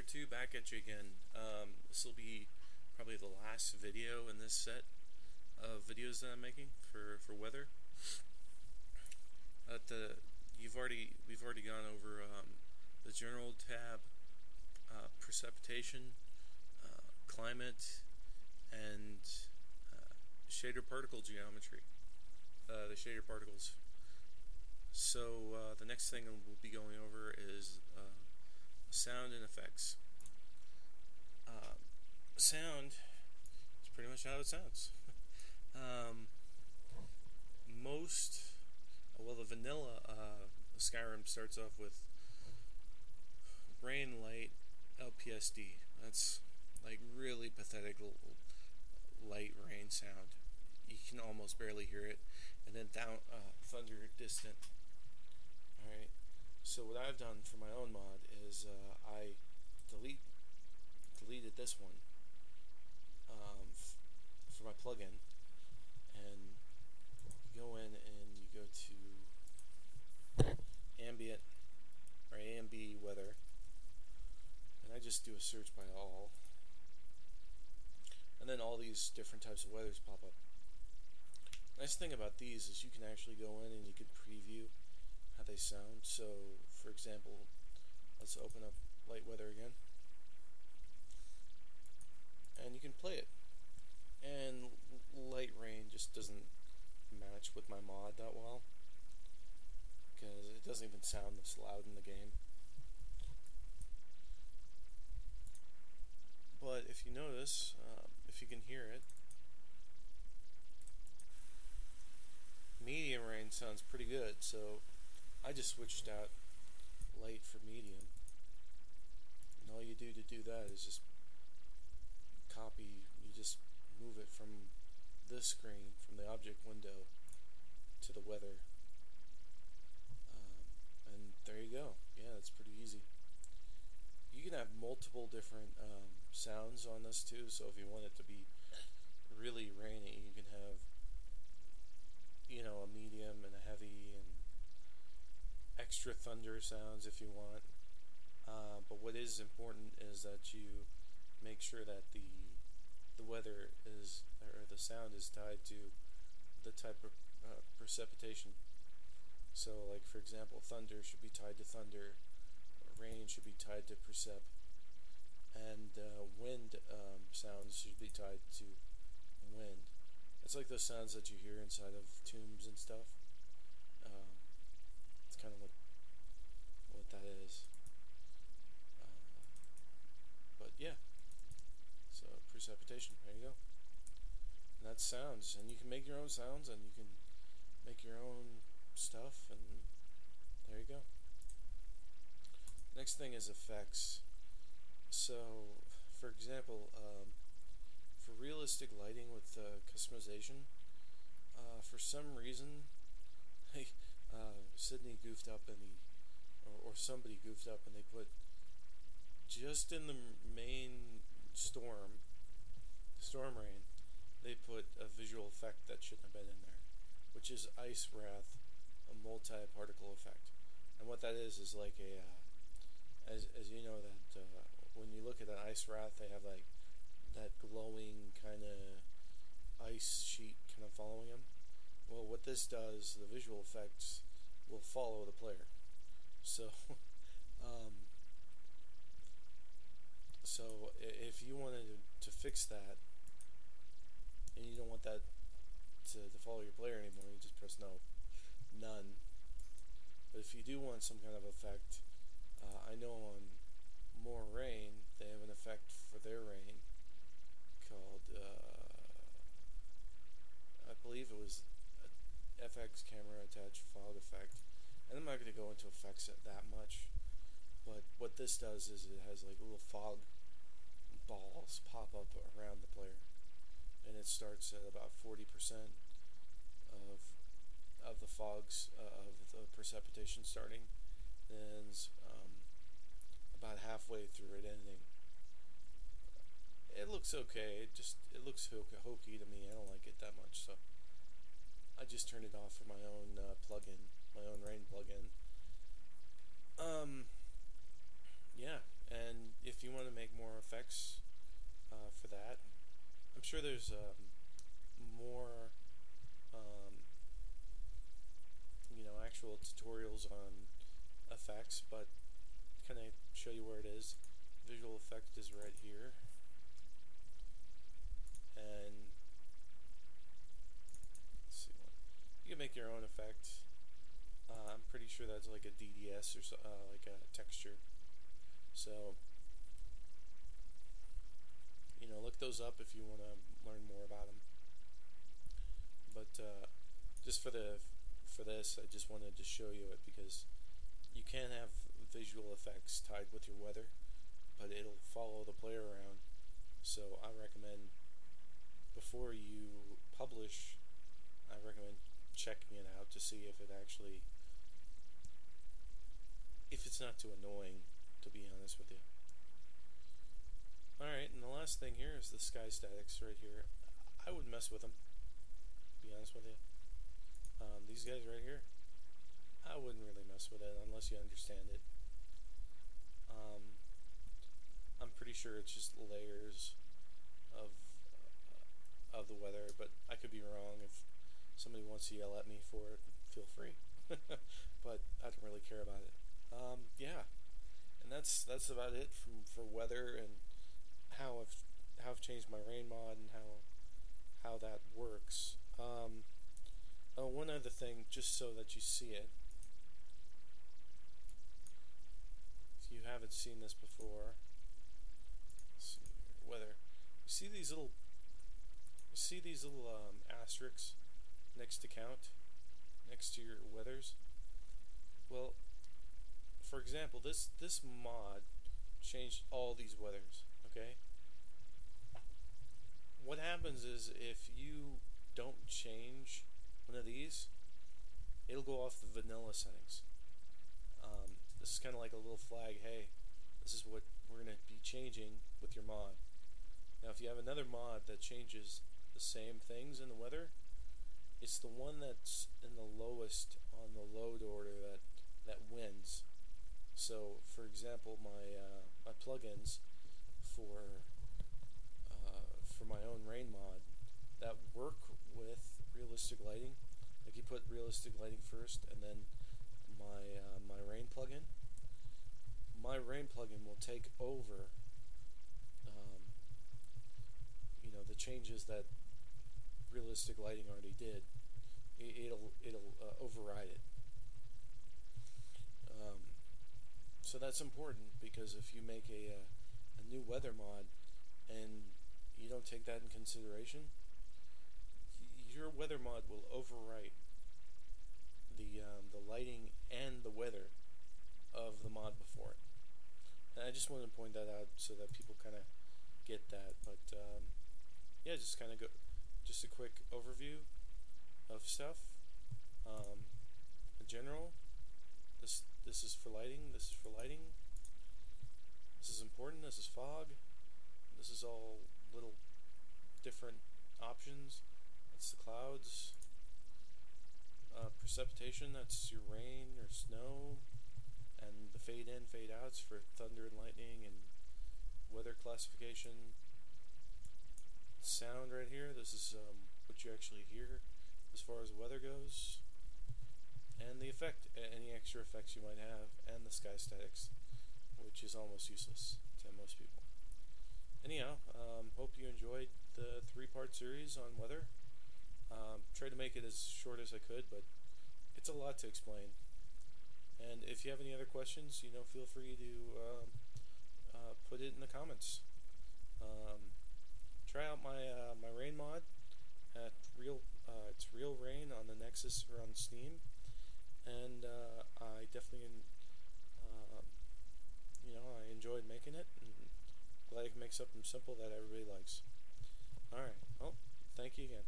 PlayerTwo back at you again. This will be probably the last video in this set of videos that I'm making for weather. We've already gone over the general tab, precipitation, climate, and shader particle geometry. The shader particles. So the next thing we'll be going over is sound and effects. Sound is pretty much how it sounds. The vanilla Skyrim starts off with rain, light, LPSD. That's like really pathetic light rain sound. You can almost barely hear it. And then thunder, distant. Alright, so what I've done for my own mod is I deleted this one for my plugin, and you go in and you go to ambient or AMB weather, and I just do a search by all, and then all these different types of weathers pop up. Nice thing about these is you can actually go in and you can preview how they sound. So, for example, let's open up light weather again, and you can play it. And light rain just doesn't match with my mod that well, because it doesn't even sound this loud in the game. But if you notice, if you can hear it, medium rain sounds pretty good, so I just switched out light for medium. And all you do to do that is just you just move it from this screen, from the object window, to the weather. And there you go. Yeah, that's pretty easy. You can have multiple different sounds on this too, so if you want it to be really rainy, you can have, you know, a medium and a heavy and extra thunder sounds if you want. But what is important is that you make sure that the weather is, or the sound is tied to the type of precipitation. So, like for example, thunder should be tied to thunder, rain should be tied to precip, and wind sounds should be tied to wind. It's like those sounds that you hear inside of tombs and stuff. It's kind of what that is. But yeah, so precipitation, there you go. And that's sounds, and you can make your own sounds, and you can make your own stuff, and there you go. Next thing is effects. So, for example, for realistic lighting with customization, for some reason, Sydney goofed up and or somebody goofed up and they put, just in the main storm rain, they put a visual effect that shouldn't have been in there, which is ice wrath, a multi-particle effect. And what that is like a, as you know, that when you look at an ice wrath, they have like that glowing kind of ice sheet kind of following them. Well, what this does, the visual effects will follow the player. So, so if you wanted to fix that, and you don't want that to follow your player anymore, you just press no, none. But if you do want some kind of effect, I know on More Rain, they have an effect for their rain called, I believe it was a FX camera attached fog effect. And I'm not going to go into effects that much, but what this does is it has like little fog balls pop up around the player, and it starts at about 40% of the fogs of the precipitation starting, and about halfway through it ending. It looks okay. It looks hokey to me. I don't like it that much, so I just turned it off for my own plugin, my own rain plugin. Yeah, and if if you want to make more effects for that, I'm sure there's more actual tutorials on effects, but can I show you where it is? Visual effect is right here, and let's see what you can make your own effect. I'm pretty sure that's like a DDS or so, like a texture. So look those up if you want to learn more about them. But just for this, I just wanted to show you it because you can have visual effects tied with your weather, but it'll follow the player around. So I recommend before you publish, I recommend checking it out to see if it's not too annoying, to be honest with you. Alright, and the last thing here is the sky statics right here. I wouldn't mess with them, to be honest with you. These guys right here, I wouldn't really mess with it unless you understand it. I'm pretty sure it's just layers of the weather, but I could be wrong. If somebody wants to yell at me for it, feel free. But I don't really care about it. Yeah, and that's about it for weather and how I've changed my rain mod and how that works. Oh, one other thing, just so that you see it. If you haven't seen this before, let's see here, weather. You see these little asterisks next to count, next to your weathers? Well, for example, this mod changed all these weathers, okay? What happens is if you don't change one of these, it'll go off the vanilla settings. This is kind of like a little flag, hey, this is what we're going to be changing with your mod. Now if you have another mod that changes the same things in the weather, it's the one that's in the lowest on the load order that wins. So for example, my plugins for my own rain mod that work with realistic lighting, like you put realistic lighting first and then my rain plugin. My rain plugin will take over the changes that realistic lighting already did. It'll override it. So that's important, because if you make a new weather mod and you don't take that in consideration, your weather mod will overwrite the lighting and the weather of the mod before it. And I just wanted to point that out so that people kind of get that. But yeah, just kind of just a quick overview of stuff. In general, this is for lighting. This is for lighting. This is important. This is fog. This is all little different options. That's the clouds. Precipitation, that's your rain or snow. And the fade in, fade outs for thunder and lightning and weather classification. Sound right here, this is what you actually hear as far as weather goes. And the effect, any extra effects you might have, and the sky statics, which is almost useless to most people. Anyhow, hope you enjoyed the 3-part series on weather. Tried to make it as short as I could, but it's a lot to explain. And if you have any other questions, feel free to put it in the comments. Try out my rain mod at it's Real Rain on the Nexus or on Steam, and I definitely I enjoyed making it, and glad I can make something simple that everybody likes. Alright, well, thank you again.